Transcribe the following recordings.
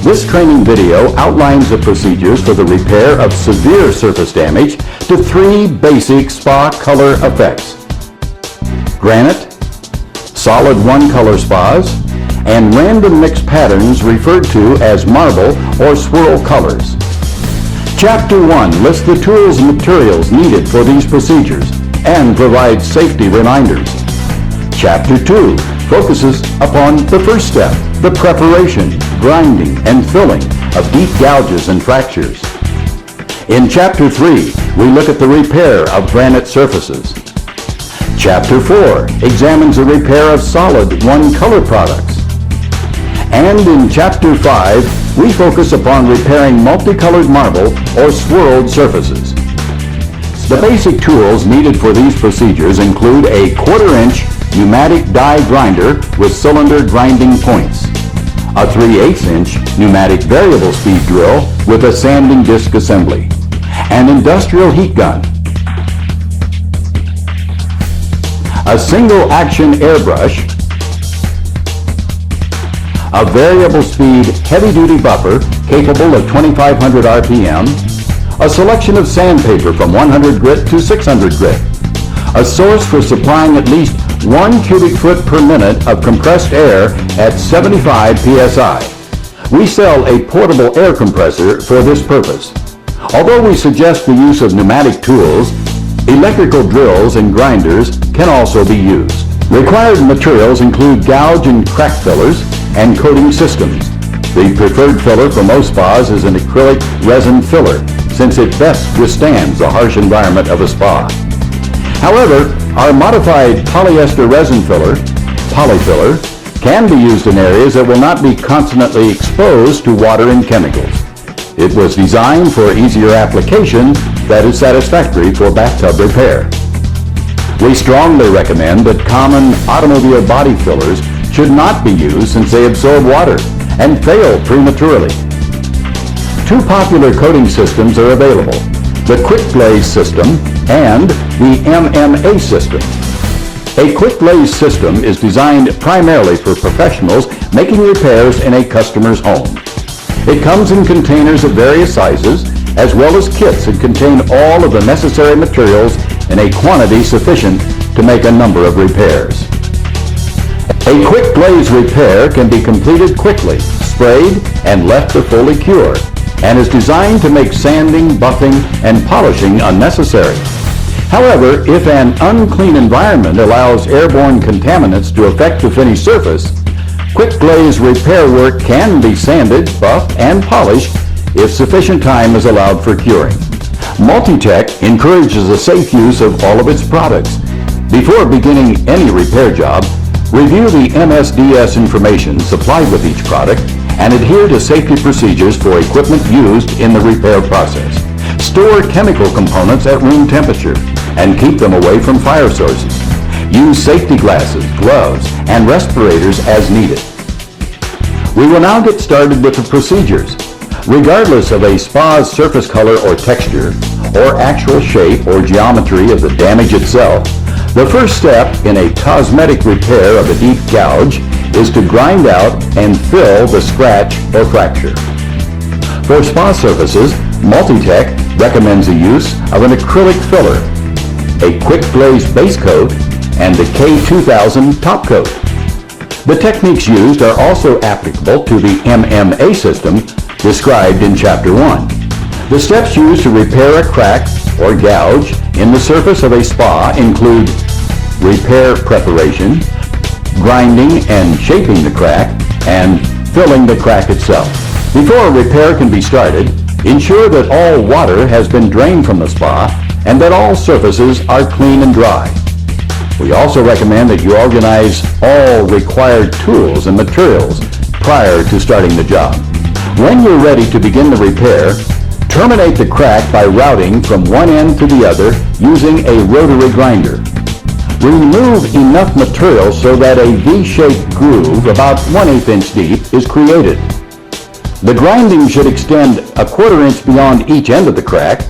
This training video outlines the procedures for the repair of severe surface damage to 3 basic spa color effects: granite, solid one-color spas, and random mixed patterns referred to as marble or swirl colors. Chapter 1 lists the tools and materials needed for these procedures and provides safety reminders. Chapter 2 focuses upon the first step, the preparation, grinding, and filling of deep gouges and fractures. In Chapter 3, we look at the repair of granite surfaces. Chapter 4 examines the repair of solid one-color products. And in Chapter 5, we focus upon repairing multicolored marble or swirled surfaces. The basic tools needed for these procedures include a 1/4-inch pneumatic die grinder with cylinder grinding points, a 3/8-inch pneumatic variable speed drill with a sanding disc assembly, an industrial heat gun, a single action airbrush, a variable speed heavy-duty buffer capable of 2,500 RPM, a selection of sandpaper from 100 grit to 600 grit, a source for supplying at least 1 cubic foot per minute of compressed air at 75 psi. We sell a portable air compressor for this purpose. Although we suggest the use of pneumatic tools, electrical drills and grinders can also be used. Required materials include gouge and crack fillers and coating systems. The preferred filler for most spas is an acrylic resin filler, since it best withstands the harsh environment of a spa. However, our modified polyester resin filler, polyfiller, can be used in areas that will not be constantly exposed to water and chemicals. It was designed for easier application that is satisfactory for bathtub repair. We strongly recommend that common automobile body fillers should not be used since they absorb water and fail prematurely. 2 popular coating systems are available: the quick glaze system and the MMA system. A quick glaze system is designed primarily for professionals making repairs in a customer's home. It comes in containers of various sizes, as well as kits that contain all of the necessary materials in a quantity sufficient to make a number of repairs. A quick glaze repair can be completed quickly, sprayed, and left to fully cure, and is designed to make sanding, buffing, and polishing unnecessary. However, if an unclean environment allows airborne contaminants to affect the finished surface, quick glaze repair work can be sanded, buffed, and polished if sufficient time is allowed for curing. Multi-Tech encourages the safe use of all of its products. Before beginning any repair job, review the MSDS information supplied with each product and adhere to safety procedures for equipment used in the repair process. Store chemical components at room temperature and keep them away from fire sources. Use safety glasses, gloves, and respirators as needed. We will now get started with the procedures. Regardless of a spa's surface color or texture, or actual shape or geometry of the damage itself, the first step in a cosmetic repair of a deep gouge is to grind out and fill the scratch or fracture. For spa surfaces, Multi-Tech recommends the use of an acrylic filler, a quick glaze base coat, and the K2000 top coat. The techniques used are also applicable to the MMA system described in Chapter 1. The steps used to repair a crack or gouge in the surface of a spa include repair preparation, grinding and shaping the crack, and filling the crack itself. Before a repair can be started, ensure that all water has been drained from the spa and that all surfaces are clean and dry. We also recommend that you organize all required tools and materials prior to starting the job. When you're ready to begin the repair, terminate the crack by routing from one end to the other using a rotary grinder. Remove enough material so that a V-shaped groove about 1/8 inch deep is created. The grinding should extend a 1/4 inch beyond each end of the crack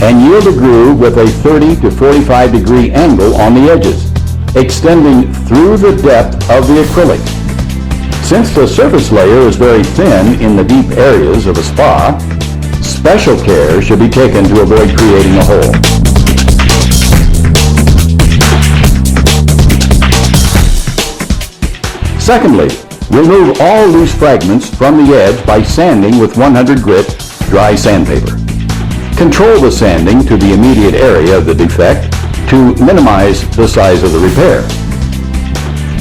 and yield a groove with a 30 to 45 degree angle on the edges, extending through the depth of the acrylic. Since the surface layer is very thin in the deep areas of a spa, special care should be taken to avoid creating a hole. Secondly, remove all loose fragments from the edge by sanding with 100 grit dry sandpaper. Control the sanding to the immediate area of the defect to minimize the size of the repair.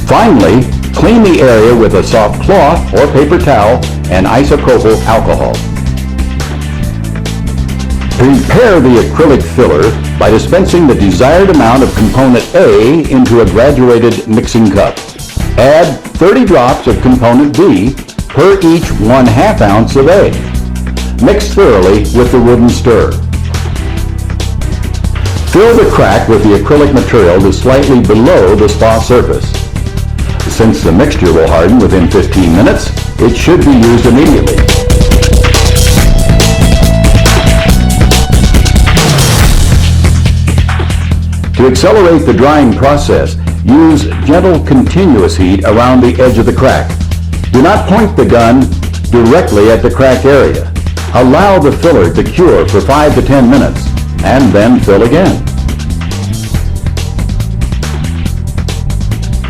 Finally, clean the area with a soft cloth or paper towel and isopropyl alcohol. Prepare the acrylic filler by dispensing the desired amount of component A into a graduated mixing cup. Add 30 drops of component B per each 1/2 ounce of A. Mix thoroughly with the wooden stir. Fill the crack with the acrylic material to slightly below the spa surface. Since the mixture will harden within 15 minutes, it should be used immediately. To accelerate the drying process, use gentle continuous heat around the edge of the crack. Do not point the gun directly at the cracked area. Allow the filler to cure for 5 to 10 minutes, and then fill again.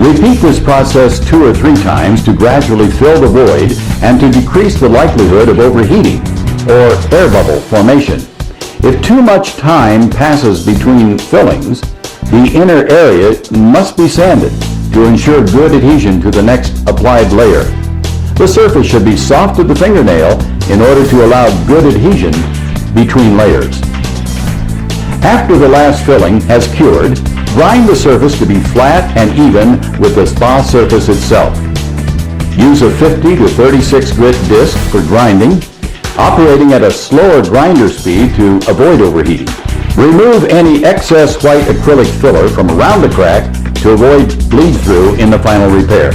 Repeat this process 2 or 3 times to gradually fill the void and to decrease the likelihood of overheating or air bubble formation. If too much time passes between fillings, the inner area must be sanded to ensure good adhesion to the next applied layer. The surface should be soft to the fingernail in order to allow good adhesion between layers. After the last filling has cured, grind the surface to be flat and even with the spa surface itself. Use a 50 to 36 grit disc for grinding, operating at a slower grinder speed to avoid overheating. Remove any excess white acrylic filler from around the crack to avoid bleed-through in the final repair.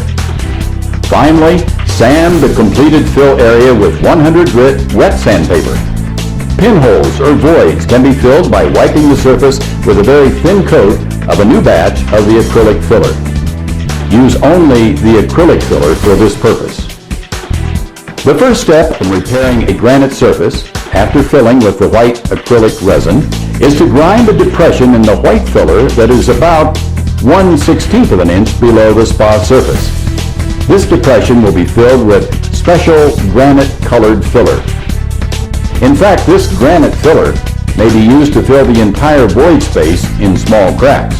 Finally, sand the completed fill area with 100 grit wet sandpaper. Pinholes or voids can be filled by wiping the surface with a very thin coat of a new batch of the acrylic filler. Use only the acrylic filler for this purpose. The first step in repairing a granite surface, after filling with the white acrylic resin, is to grind a depression in the white filler that is about 1/16 of an inch below the spa surface. This depression will be filled with special granite-colored filler. In fact, this granite filler may be used to fill the entire void space in small cracks.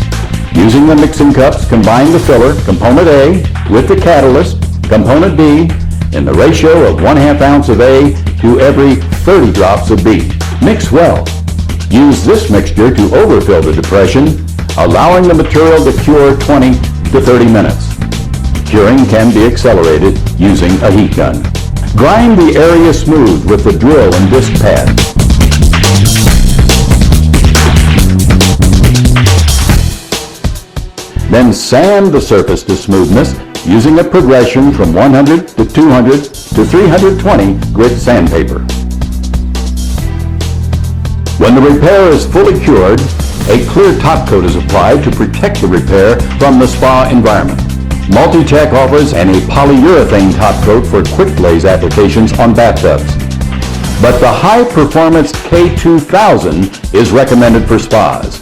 Using the mixing cups, combine the filler, component A, with the catalyst, component B, in the ratio of 1/2 ounce of A to every 30 drops of B. Mix well. Use this mixture to overfill the depression, allowing the material to cure 20 to 30 minutes. Curing can be accelerated using a heat gun. Grind the area smooth with the drill and disc pad. Then sand the surface to smoothness using a progression from 100 to 200 to 320 grit sandpaper. When the repair is fully cured, a clear top coat is applied to protect the repair from the spa environment. Multi-Tech offers a polyurethane top coat for quick glaze applications on bathtubs. But the high-performance K2000 is recommended for spas.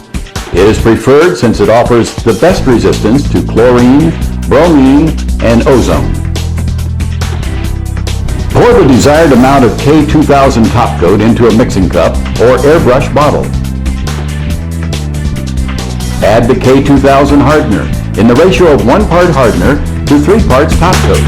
It is preferred since it offers the best resistance to chlorine, bromine, and ozone. Pour the desired amount of K2000 top coat into a mixing cup or airbrush bottle. Add the K2000 hardener in the ratio of 1 part hardener to 3 parts top coat.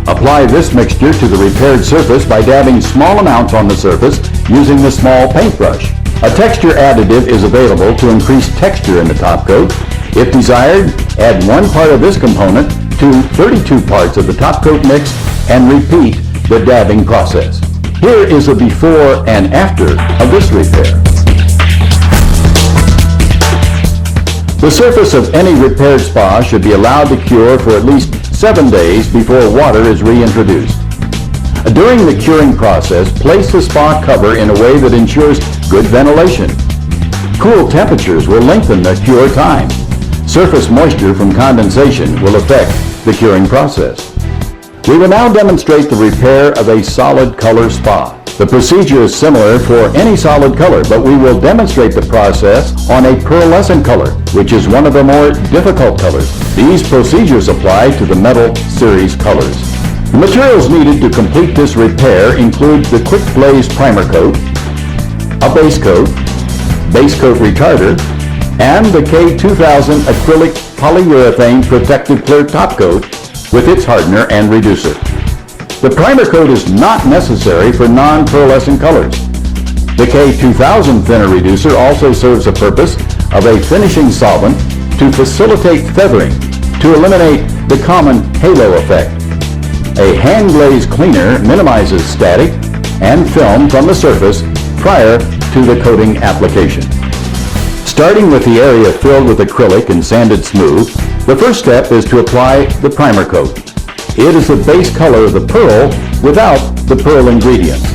Apply this mixture to the repaired surface by dabbing small amounts on the surface using the small paintbrush. A texture additive is available to increase texture in the top coat. If desired, add 1 part of this component to 32 parts of the top coat mix and repeat the dabbing process. Here is a before and after of this repair. The surface of any repaired spa should be allowed to cure for at least 7 days before water is reintroduced. During the curing process, place the spa cover in a way that ensures good ventilation. Cool temperatures will lengthen the cure time. Surface moisture from condensation will affect the curing process. We will now demonstrate the repair of a solid color spa. The procedure is similar for any solid color, but we will demonstrate the process on a pearlescent color, which is one of the more difficult colors. These procedures apply to the metal series colors. The materials needed to complete this repair include the quick glaze primer coat, a base coat retarder, and the K2000 acrylic polyurethane protective clear top coat with its hardener and reducer. The primer coat is not necessary for non-pearlescent colors. The K2000 thinner reducer also serves the purpose of a finishing solvent to facilitate feathering to eliminate the common halo effect. A hand glaze cleaner minimizes static and film from the surface prior to the coating application. Starting with the area filled with acrylic and sanded smooth, the first step is to apply the primer coat. It is the base color of the pearl without the pearl ingredients.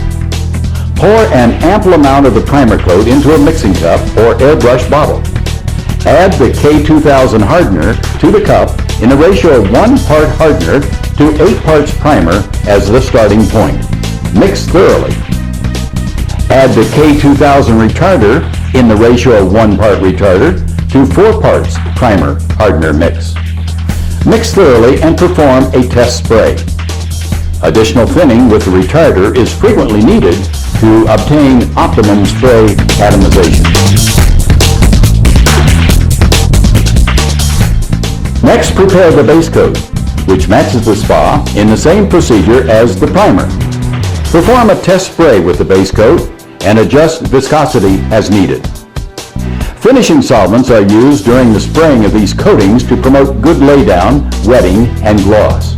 Pour an ample amount of the primer coat into a mixing cup or airbrush bottle. Add the K2000 hardener to the cup in a ratio of 1 part hardener to 8 parts primer as the starting point. Mix thoroughly. Add the K2000 retarder in the ratio of 1 part retarder to 4 parts primer hardener mix. Mix thoroughly and perform a test spray. Additional thinning with the retarder is frequently needed to obtain optimum spray atomization. Next, prepare the base coat, which matches the spa in the same procedure as the primer. Perform a test spray with the base coat and adjust viscosity as needed. Finishing solvents are used during the spraying of these coatings to promote good laydown, wetting, and gloss.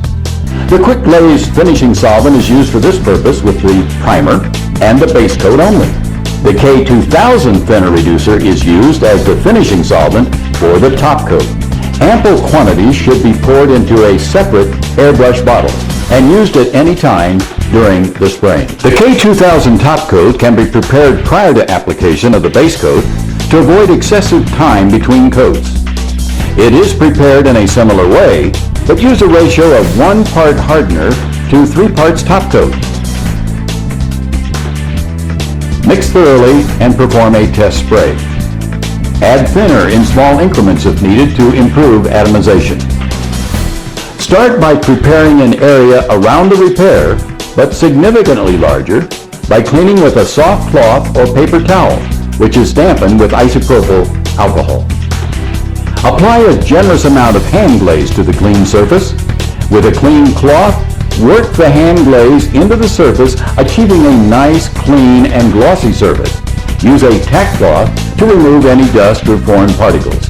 The quick glaze finishing solvent is used for this purpose with the primer and the base coat only. The K2000 thinner reducer is used as the finishing solvent for the top coat. Ample quantities should be poured into a separate airbrush bottle and used at any time during the spraying. The K2000 top coat can be prepared prior to application of the base coat to avoid excessive time between coats. It is prepared in a similar way, but use a ratio of 1 part hardener to 3 parts top coat. Mix thoroughly and perform a test spray. Add thinner in small increments if needed to improve atomization. Start by preparing an area around the repair, but significantly larger, by cleaning with a soft cloth or paper towel, which is dampened with isopropyl alcohol. Apply a generous amount of hand glaze to the clean surface. With a clean cloth, work the hand glaze into the surface, achieving a nice, clean, and glossy surface. Use a tack cloth to remove any dust or foreign particles.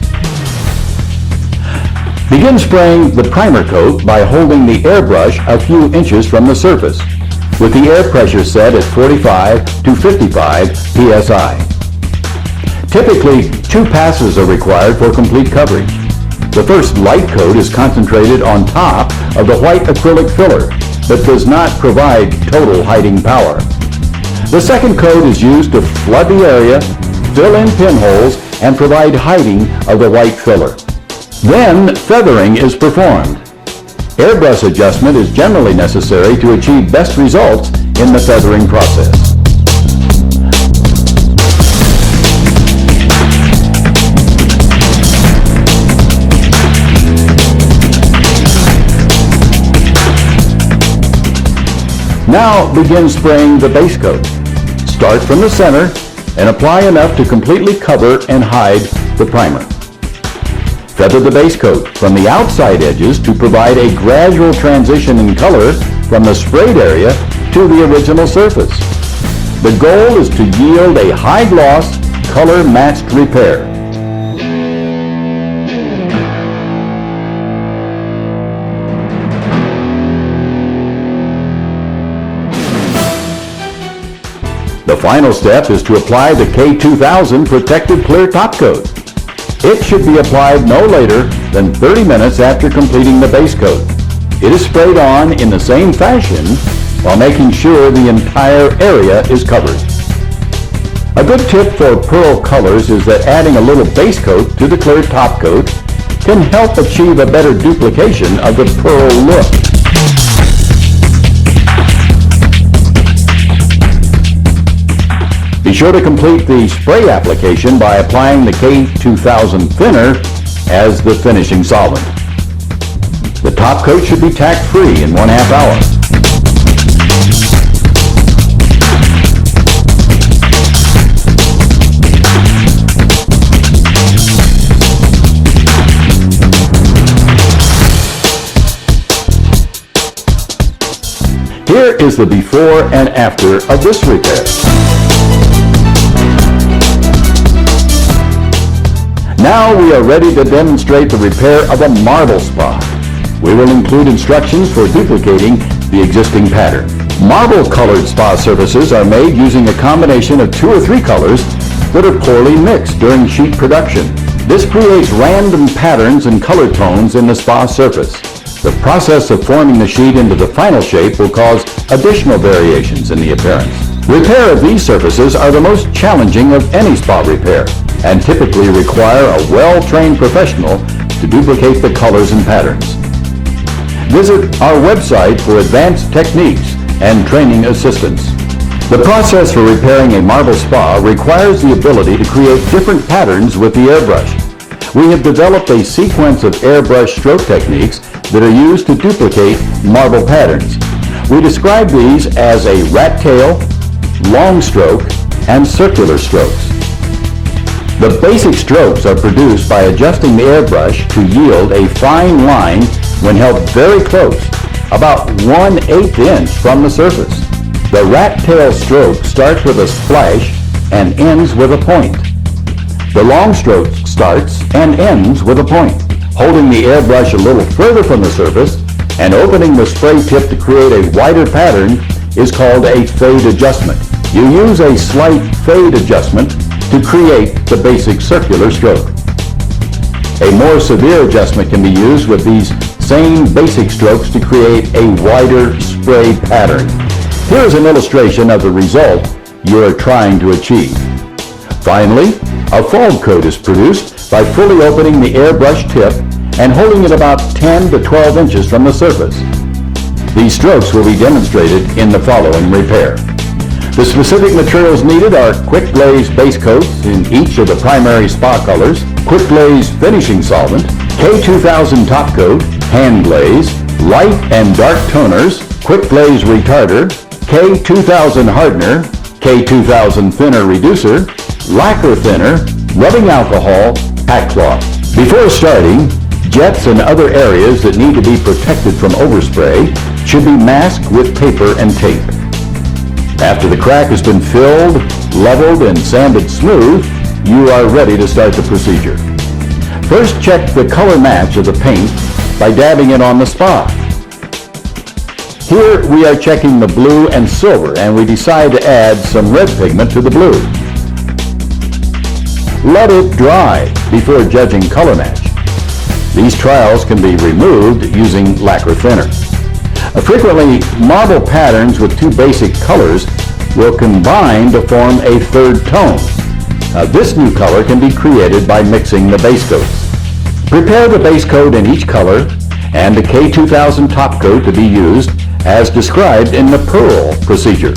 Begin spraying the primer coat by holding the airbrush a few inches from the surface, with the air pressure set at 45 to 55 psi. Typically, 2 passes are required for complete coverage. The first light coat is concentrated on top of the white acrylic filler, but does not provide total hiding power. The second coat is used to flood the area, fill in pinholes, and provide hiding of the white filler. Then, feathering is performed. Airbrush adjustment is generally necessary to achieve best results in the feathering process. Now begin spraying the base coat. Start from the center and apply enough to completely cover and hide the primer. Feather the base coat from the outside edges to provide a gradual transition in color from the sprayed area to the original surface. The goal is to yield a high gloss, color matched repair. The final step is to apply the K2000 protective clear top coat. It should be applied no later than 30 minutes after completing the base coat. It is sprayed on in the same fashion while making sure the entire area is covered. A good tip for pearl colors is that adding a little base coat to the clear top coat can help achieve a better duplication of the pearl look. Be sure to complete the spray application by applying the K2000 thinner as the finishing solvent. The top coat should be tack-free in 1/2 hour. Here is the before and after of this repair. Now we are ready to demonstrate the repair of a marble spa. We will include instructions for duplicating the existing pattern. Marble-colored spa surfaces are made using a combination of 2 or 3 colors that are poorly mixed during sheet production. This creates random patterns and color tones in the spa surface. The process of forming the sheet into the final shape will cause additional variations in the appearance. Repair of these surfaces are the most challenging of any spa repair and typically require a well-trained professional to duplicate the colors and patterns. Visit our website for advanced techniques and training assistance. The process for repairing a marble spa requires the ability to create different patterns with the airbrush. We have developed a sequence of airbrush stroke techniques that are used to duplicate marble patterns. We describe these as a rat tail, long stroke, and circular strokes. The basic strokes are produced by adjusting the airbrush to yield a fine line when held very close, about 1/8 inch from the surface. The rat tail stroke starts with a splash and ends with a point. The long stroke starts and ends with a point. Holding the airbrush a little further from the surface and opening the spray tip to create a wider pattern is called a fade adjustment. You use a slight fade adjustment to create the basic circular stroke. A more severe adjustment can be used with these same basic strokes to create a wider spray pattern. Here is an illustration of the result you are trying to achieve. Finally, a fold coat is produced by fully opening the airbrush tip and holding it about 10 to 12 inches from the surface. These strokes will be demonstrated in the following repair. The specific materials needed are quick glaze base coats in each of the primary spa colors, quick glaze finishing solvent, K2000 top coat, hand glaze, light and dark toners, quick glaze retarder, K2000 hardener, K2000 thinner reducer, lacquer thinner, rubbing alcohol, pack cloth. Before starting, jets and other areas that need to be protected from overspray should be masked with paper and tape. After the crack has been filled, leveled, and sanded smooth, you are ready to start the procedure. First, check the color match of the paint by dabbing it on the spa. Here we are checking the blue and silver, and we decide to add some red pigment to the blue. Let it dry before judging color match. These trials can be removed using lacquer thinner. Frequently, marble patterns with 2 basic colors will combine to form a third tone. This new color can be created by mixing the base coats. Prepare the base coat in each color and the K2000 top coat to be used as described in the pearl procedure.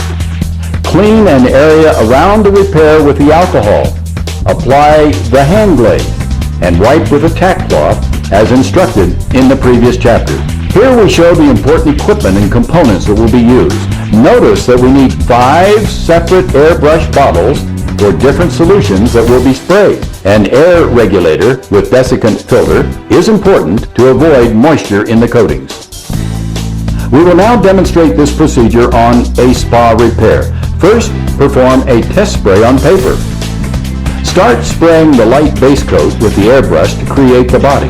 Clean an area around the repair with the alcohol. Apply the hand glaze and wipe with a tack cloth as instructed in the previous chapter. Here we show the important equipment and components that will be used. Notice that we need 5 separate airbrush bottles for different solutions that will be sprayed. An air regulator with desiccant filter is important to avoid moisture in the coatings. We will now demonstrate this procedure on a spa repair. First, perform a test spray on paper. Start spraying the light base coat with the airbrush to create the body.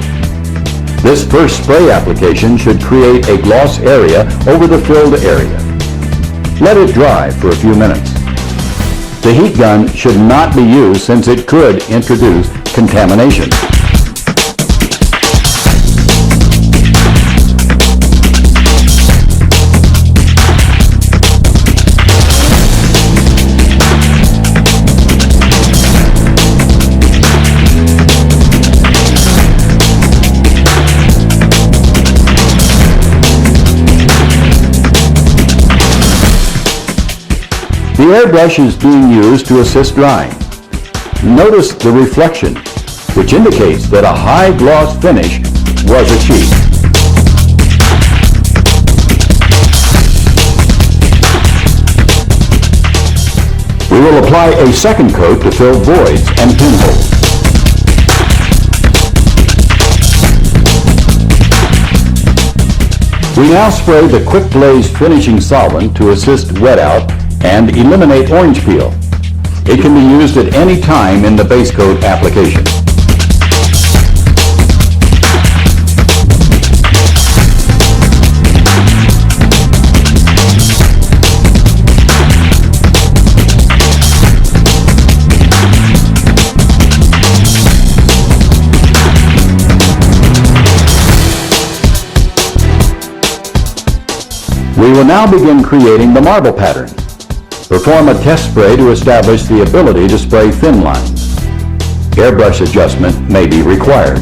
This first spray application should create a gloss area over the filled area. Let it dry for a few minutes. The heat gun should not be used since it could introduce contamination. The airbrush is being used to assist drying. Notice the reflection, which indicates that a high gloss finish was achieved. We will apply a second coat to fill voids and pinholes. We now spray the quick glaze finishing solvent to assist wet out and eliminate orange peel. It can be used at any time in the base coat application. We will now begin creating the marble pattern. Perform a test spray to establish the ability to spray thin lines. Airbrush adjustment may be required.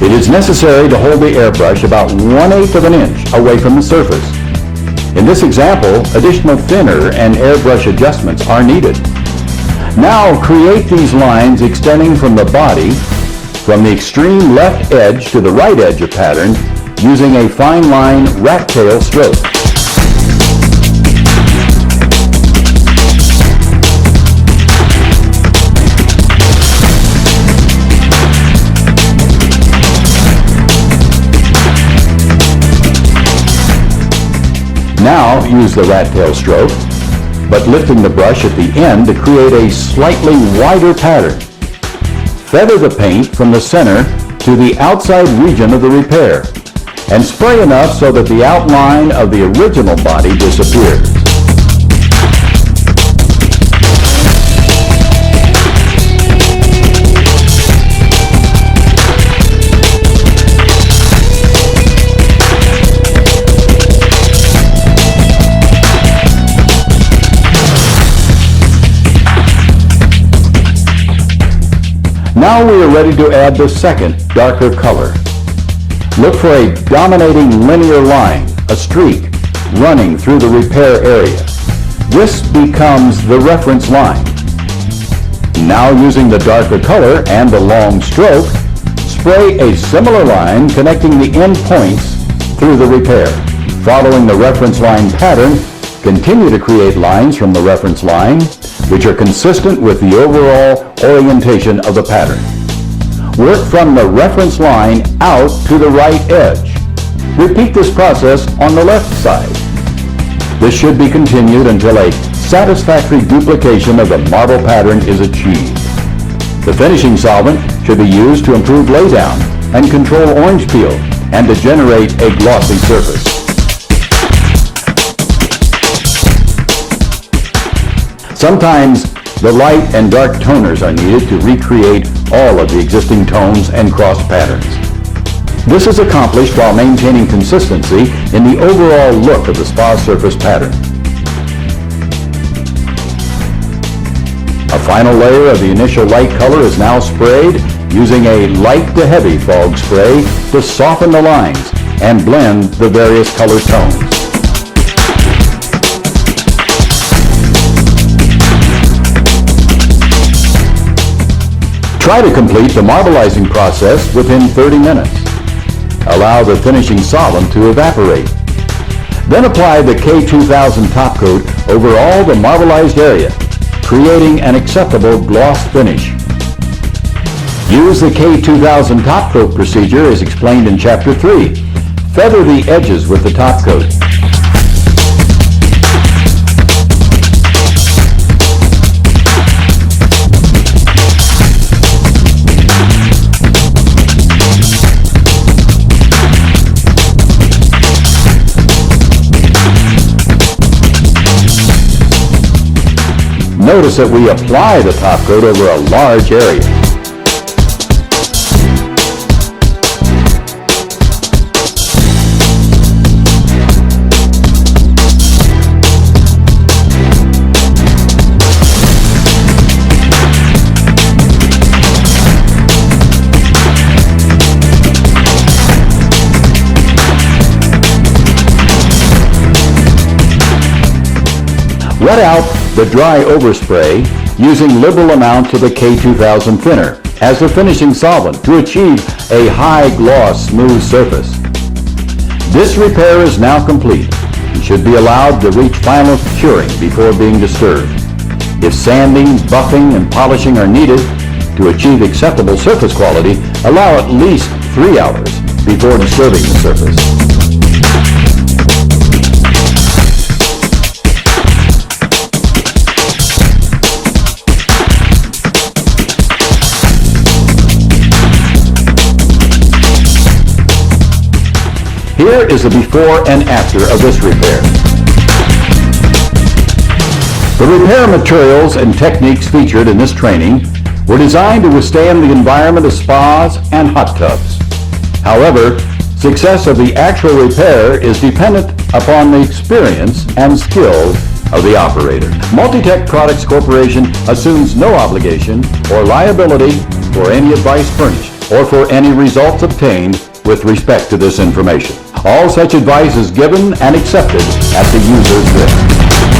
It is necessary to hold the airbrush about 1/8 of an inch away from the surface. In this example, additional thinner and airbrush adjustments are needed. Now create these lines extending from the body, from the extreme left edge to the right edge of pattern, using a fine line rat tail stroke. Now use the rat tail stroke, but lifting the brush at the end to create a slightly wider pattern. Feather the paint from the center to the outside region of the repair, and spray enough so that the outline of the original body disappears. Now we are ready to add the second, darker color. Look for a dominating linear line, a streak, running through the repair area. This becomes the reference line. Now using the darker color and the long stroke, spray a similar line connecting the end points through the repair. Following the reference line pattern, continue to create lines from the reference line, which are consistent with the overall orientation of the pattern. Work from the reference line out to the right edge. Repeat this process on the left side. This should be continued until a satisfactory duplication of the marble pattern is achieved. The finishing solvent should be used to improve laydown and control orange peel and to generate a glossy surface. Sometimes the light and dark toners are needed to recreate all of the existing tones and cross patterns. This is accomplished while maintaining consistency in the overall look of the spa surface pattern. A final layer of the initial light color is now sprayed using a light to heavy fog spray to soften the lines and blend the various color tones. Try to complete the marbleizing process within 30 minutes. Allow the finishing solvent to evaporate. Then apply the K2000 top coat over all the marbleized area, creating an acceptable gloss finish. Use the K2000 top coat procedure as explained in Chapter 3. Feather the edges with the top coat. Notice that we apply the top coat over a large area. Wet out the dry overspray using liberal amounts of the K2000 thinner as the finishing solvent to achieve a high gloss smooth surface. This repair is now complete and should be allowed to reach final curing before being disturbed. If sanding, buffing, and polishing are needed to achieve acceptable surface quality, allow at least 3 hours before disturbing the surface. Here is the before and after of this repair. The repair materials and techniques featured in this training were designed to withstand the environment of spas and hot tubs. However, success of the actual repair is dependent upon the experience and skills of the operator. Multitech Products Corporation assumes no obligation or liability for any advice furnished or for any results obtained with respect to this information. All such advice is given and accepted at the user's risk.